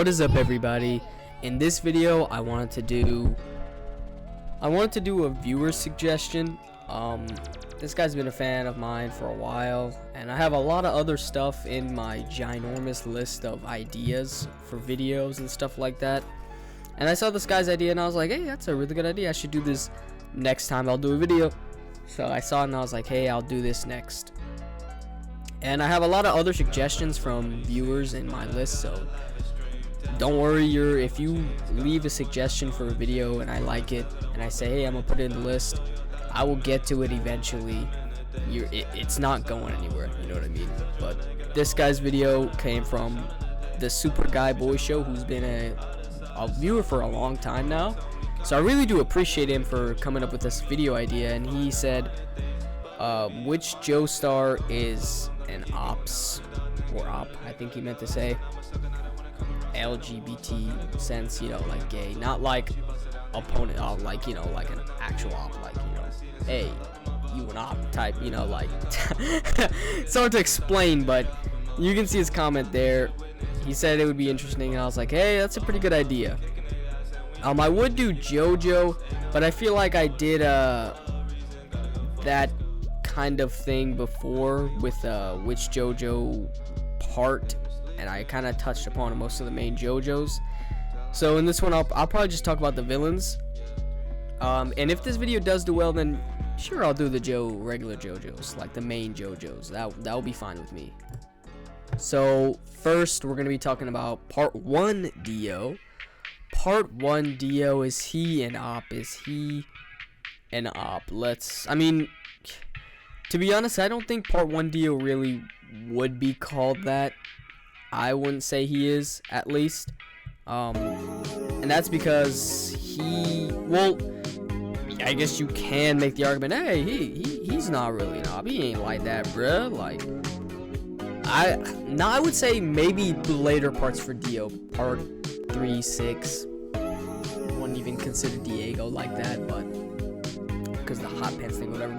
What is up, everybody? In this video I wanted to do a viewer suggestion. This guy's been a fan of mine for a while, and I have a lot of other stuff in my ginormous list of ideas for videos and stuff like that. And I saw this guy's idea and I was like, hey, that's a really good idea. I should do this next time I'll do a video. So I saw it and I was like, hey, I'll do this next. And I have a lot of other suggestions from viewers in my list, so don't worry. If you leave a suggestion for a video and I like it and I say, hey, I'm gonna put it in the list, I will get to it eventually. It's not going anywhere, you know what I mean? But this guy's video came from the Super Guy Boy Show, who's been a viewer for a long time now. So I really do appreciate him for coming up with this video idea. And he said, which Joestar is an ops, or op, I think he meant to say, LGBT sense, you know, like gay, not like opponent, like, you know, like an actual op, like, you know, hey, you an op type, you know, like, it's hard to explain, but you can see his comment there. He said it would be interesting, and I was like, hey, that's a pretty good idea. I would do Jojo, but I feel like I did that kind of thing before with which Jojo part, and I kind of touched upon most of the main Jojos. So in this one, I'll probably just talk about the villains. And if this video does do well, then sure, I'll do the regular Jojos, like the main Jojos. That will be fine with me. So first, we're gonna be talking about Part 1 Dio. Part 1 Dio, is he an op? Is he an op? I mean, to be honest, I don't think Part 1 Dio really would be called that. I wouldn't say he is, at least. And that's because well, I guess you can make the argument, hey, he's not really an op. He ain't like that, bruh. Like, I would say maybe later parts for Dio, Part 3, 6. Wouldn't even consider Diego like that, but because the hot pants thing, whatever.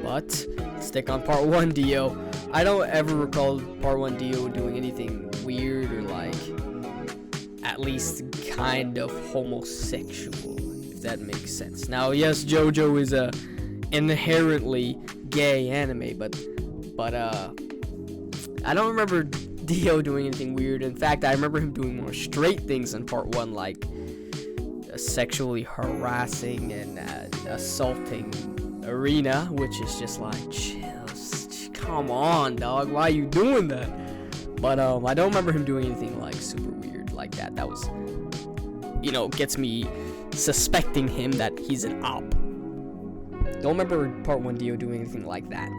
But stick on Part 1 Dio. I don't ever recall Part 1 Dio doing anything weird or like at least kind of homosexual, if that makes sense. Now, yes, Jojo is a inherently gay anime, but I don't remember Dio doing anything weird. In fact, I remember him doing more straight things in Part 1, like sexually harassing and assaulting Arena, which is just like, chill, come on, dog, why are you doing that? But I don't remember him doing anything like super weird like that. That was, you know, gets me suspecting him that he's an op. Don't remember Part 1 Dio doing anything like that.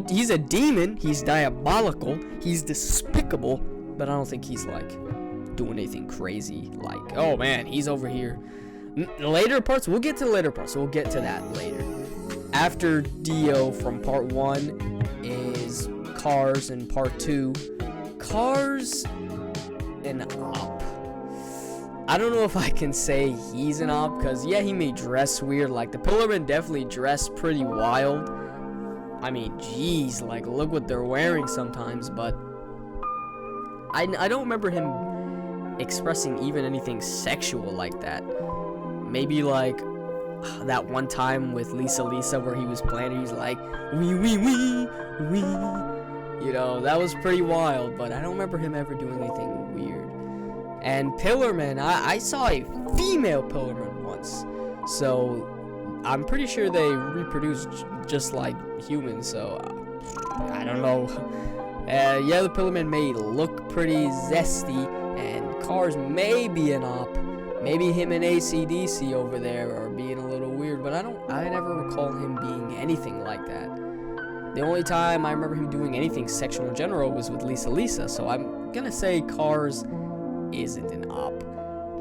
He's a demon, he's diabolical, he's despicable, but I don't think he's like doing anything crazy, like, oh man, he's over here. Later parts, we'll get to the later parts, so we'll get to that later. After Dio from Part 1 is Cars, and Part 2, Cars an op. I don't know if I can say he's an op, because yeah, he may dress weird, like the Pillarmen definitely dress pretty wild. I mean, geez, like, look what they're wearing sometimes, but I don't remember him expressing even anything sexual like that. Maybe, like, that one time with Lisa where he was playing, he's like, wee, wee, wee, wee. You know, that was pretty wild, but I don't remember him ever doing anything weird. And Pillarmen, I saw a female Pillarman once, so I'm pretty sure they reproduce just like humans, so I don't know. Yeah, the Pillarmen may look pretty zesty, and Cars may be an op. Maybe him and AC/DC over there are being a little weird, but I never recall him being anything like that. The only time I remember him doing anything sexual in general was with Lisa, so I'm gonna say Cars isn't an op.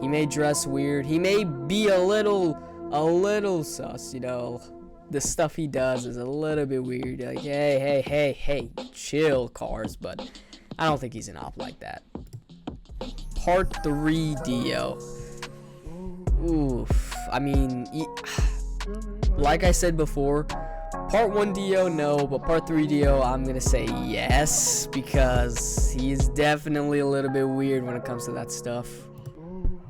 He may dress weird, he may be a little sus, you know. The stuff he does is a little bit weird, like, hey, chill, Cars, but I don't think he's an op like that. Part 3 Dio. Oof. I mean, like I said before, Part 1 Dio, no, but Part 3 Dio, I'm gonna say yes, because he's definitely a little bit weird when it comes to that stuff.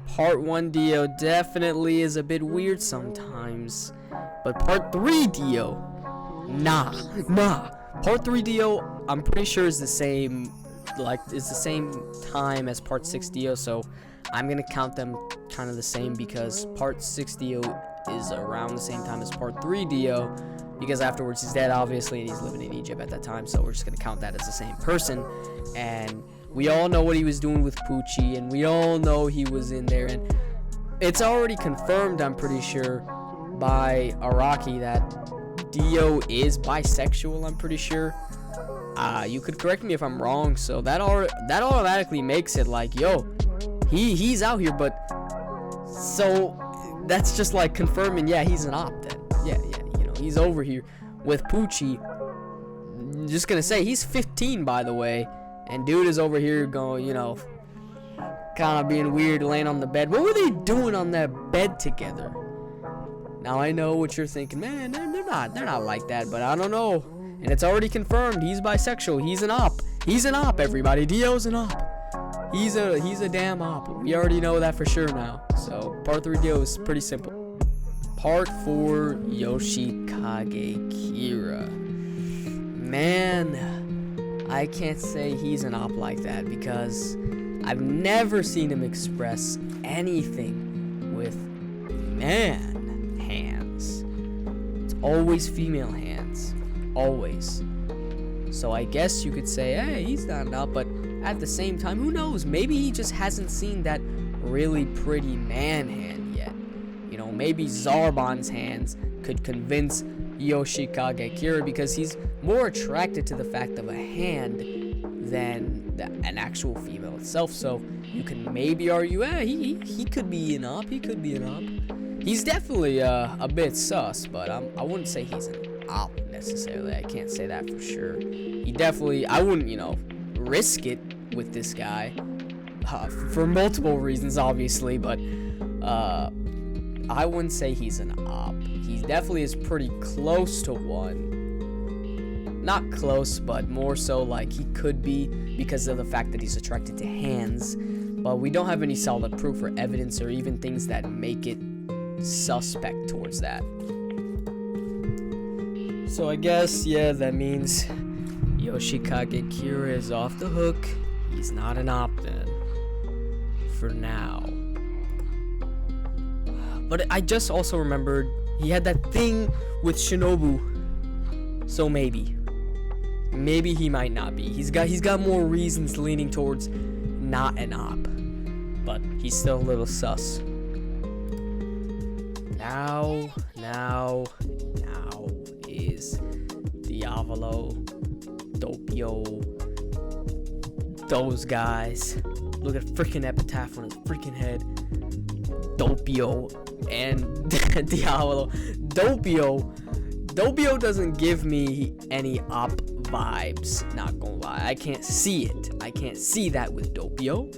Part 1 Dio definitely is a bit weird sometimes, but Part 3 Dio, nah. Part 3 Dio, I'm pretty sure is the same, it's the same time as Part 6 Dio, so I'm gonna count them kind of the same, because Part 6 Dio is around the same time as Part 3 Dio, because afterwards he's dead, obviously, and he's living in Egypt at that time, so we're just gonna count that as the same person. And we all know what he was doing with Pucci, and we all know he was in there, and it's already confirmed, I'm pretty sure, by Araki that Dio is bisexual, I'm pretty sure. You could correct me if I'm wrong, so that automatically makes it like, yo, he's out here, but so that's just like confirming, yeah, he's an op then. Yeah, you know, he's over here with Pucci. Just gonna say, he's 15, by the way, and dude is over here going, you know, kind of being weird, laying on the bed. What were they doing on that bed together? Now I know what you're thinking, man, they're not like that, but I don't know. And it's already confirmed, he's bisexual, he's an op. He's an op, everybody. Dio's an op. He's a damn op. We already know that for sure now. So Part 3 Dio is pretty simple. Part 4 Yoshiki Kira. Man, I can't say he's an op like that, because I've never seen him express anything with man hands. It's always female hands. Always. So I guess you could say, hey, he's not an op, but at the same time, who knows? Maybe he just hasn't seen that really pretty man hand yet. You know, maybe Zarbon's hands could convince Yoshiki Kira, because he's more attracted to the fact of a hand than an actual female itself. So you can maybe argue, he could be an op. He could be an op. He's definitely a bit sus, but I wouldn't say he's an op necessarily. I can't say that for sure. He definitely, I wouldn't, you know, risk it with this guy for multiple reasons, obviously, but I wouldn't say he's an op. He definitely is pretty close to one. Not close, but more so like he could be, because of the fact that he's attracted to hands, but we don't have any solid proof or evidence or even things that make it suspect towards that. So I guess, yeah, that means Yoshiki Kira is off the hook. He's not an op then. For now. But I just also remembered he had that thing with Shinobu. So maybe he might not be. He's got more reasons leaning towards not an op. But he's still a little sus. Now is Diavolo, Doppio, those guys. Look at freaking epitaph on his freaking head. Doppio and Diavolo. Doppio doesn't give me any op vibes, not gonna lie. I can't see it. I can't see that with Doppio.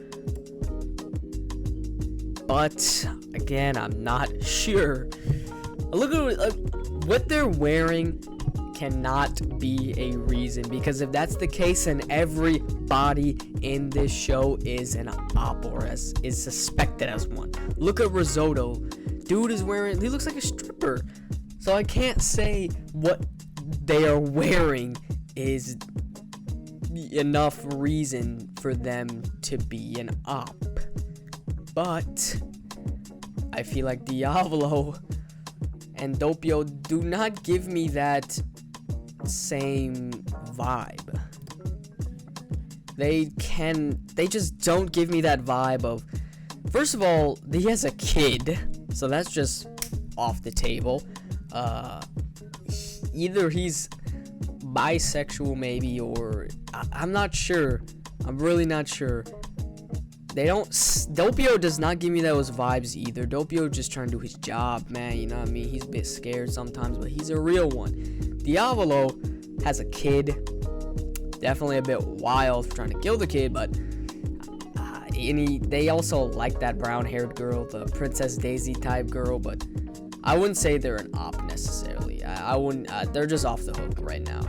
But again, I'm not sure. Look at what they're wearing cannot be a reason, because if that's the case, then everybody in this show is an op or is suspected as one. Look at Risotto. Dude is wearing, he looks like a stripper. So I can't say what they are wearing is enough reason for them to be an op. But I feel like Diavolo and Doppio do not give me that same vibe. They just don't give me that vibe of, first of all, he has a kid, so that's just off the table. Either he's bisexual maybe, or I'm not sure. I'm really not sure. Doppio does not give me those vibes either. Doppio just trying to do his job, man, you know what I mean? He's a bit scared sometimes, but he's a real one. Diavolo has a kid. Definitely a bit wild for trying to kill the kid, but they also like that brown-haired girl, the Princess Daisy type girl, but I wouldn't say they're an op necessarily. I wouldn't. They're just off the hook right now.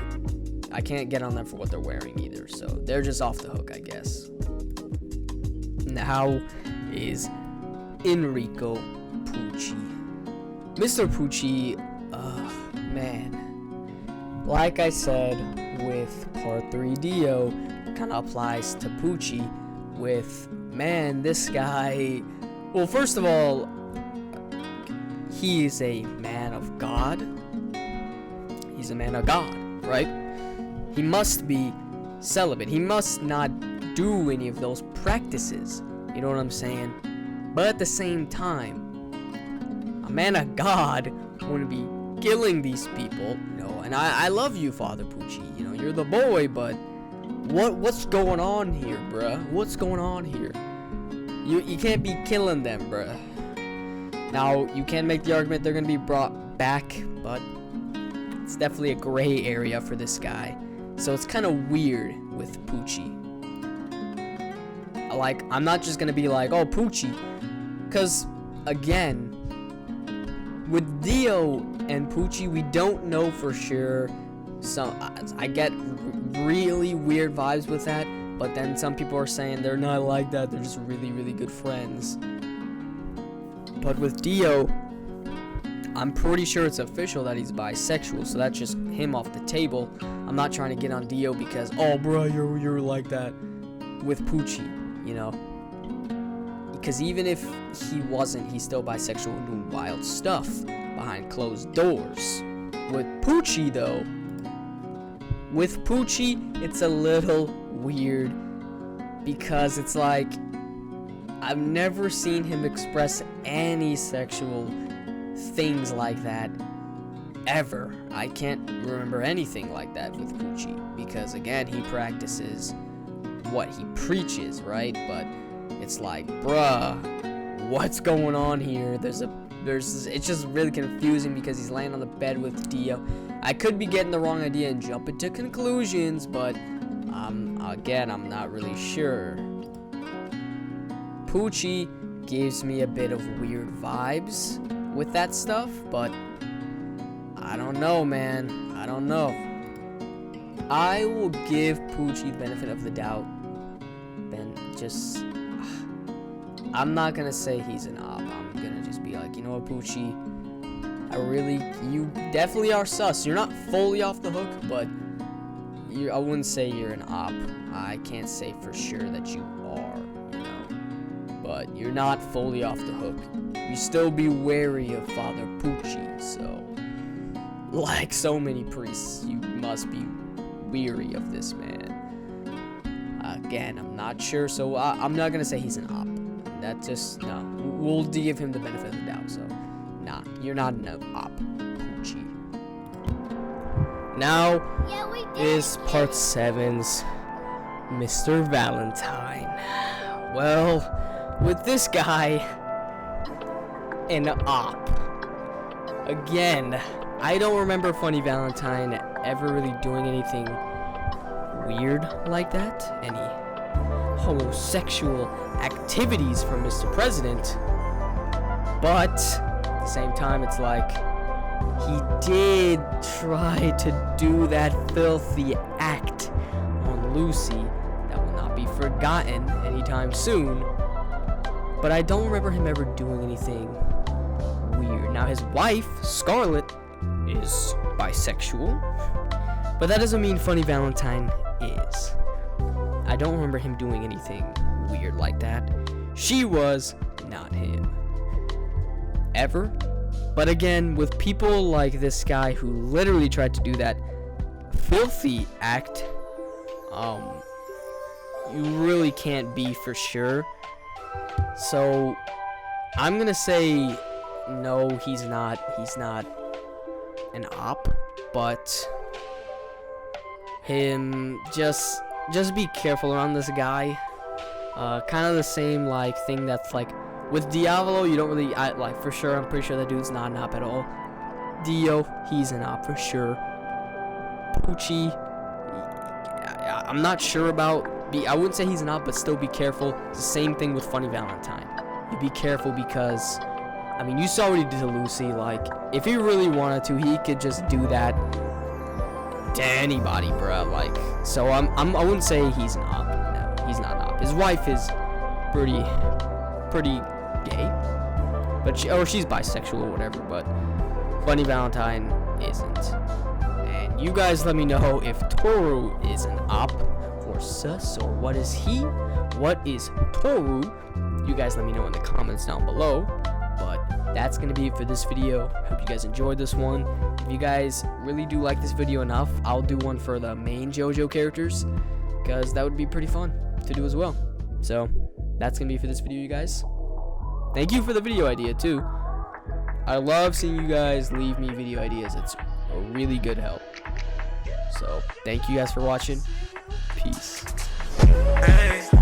I can't get on them for what they're wearing either, so they're just off the hook, I guess. Now is Enrico Pucci. Mr. Pucci, man. Like I said with Part 3 Dio, kind of applies to Pucci with, man, this guy. Well, first of all, he is a man of God. He's a man of God, right? He must be celibate. He must not do any of those practices. You know what I'm saying? But at the same time, a man of God wouldn't be killing these people, you know. And I love you, Father Pucci. You know, you're the boy, but what's going on here, bruh? What's going on here? You can't be killing them, bruh. Now, you can make the argument they're gonna be brought back, but it's definitely a gray area for this guy. So it's kind of weird with Pucci. Like, I'm not just gonna be like, oh, Pucci, because again, with Dio and Pucci, we don't know for sure. So I get really weird vibes with that, but then some people are saying they're not like that. They're just really, really good friends. But with Dio, I'm pretty sure it's official that he's bisexual, so that's just him off the table. I'm not trying to get on Dio because, oh, bro, you're like that with Pucci, you know? Because even if he wasn't, he's still bisexual and doing wild stuff behind closed doors. With Pucci, though, it's a little weird because it's like, I've never seen him express any sexual things like that ever. I can't remember anything like that with Pucci because, again, he practices what he preaches, right? But it's like, bruh, what's going on here? It's just really confusing because he's laying on the bed with Dio. I could be getting the wrong idea and jumping to conclusions, but again, I'm not really sure. Pucci gives me a bit of weird vibes with that stuff, but I don't know, man. I don't know. I will give Pucci the benefit of the doubt. Then just, I'm not gonna say he's an op. I'm gonna just be like, you know what, Pucci, you definitely are sus. You're not fully off the hook, but I wouldn't say you're an op. I can't say for sure that you are, you know. But you're not fully off the hook. You still be wary of Father Pucci, so like so many priests, you must be weary of this man. Again, I'm not sure, so I'm not gonna say he's an op. That just, no. We'll give him the benefit of the doubt, so nah, you're not an op, Pucci. Now is Part 7's Mr. Valentine. Well, with this guy, an op. Again, I don't remember Funny Valentine ever really doing anything weird like that. Any homosexual activities from Mr. President. But at the same time, it's like he did try to do that filthy act on Lucy that will not be forgotten anytime soon. But I don't remember him ever doing anything weird. Now, his wife, Scarlett, is bisexual, but that doesn't mean Funny Valentine is. I don't remember him doing anything weird like that. She was not him. Ever. But again, with people like this guy who literally tried to do that filthy act, you really can't be for sure. So I'm gonna say no, he's not an op, but him just be careful around this guy. Kind of the same like thing that's like with Diablo, you don't really like for sure. I'm pretty sure that dude's not an op at all. Dio, he's an op for sure. Pucci, I'm not sure about. I wouldn't say he's an op, but still be careful. It's the same thing with Funny Valentine. You be careful because I mean, you saw what he did to Lucy. Like, if he really wanted to, he could just do that to anybody, bruh. Like, so I wouldn't say he's an op. No, he's not an op. His wife is pretty gay, but she's bisexual or whatever. But Bunny Valentine isn't. And you guys let me know if Toru is an op or sus, or what is he? What is Toru? You guys let me know in the comments down below. But that's gonna be it for this video. Hope you guys enjoyed this one. If you guys really do like this video enough, I'll do one for the main JoJo characters, because that would be pretty fun to do as well. So that's gonna be for this video, you guys. Thank you for the video idea too. I love seeing you guys leave me video ideas. It's a really good help. So thank you guys for watching. Peace. Hey.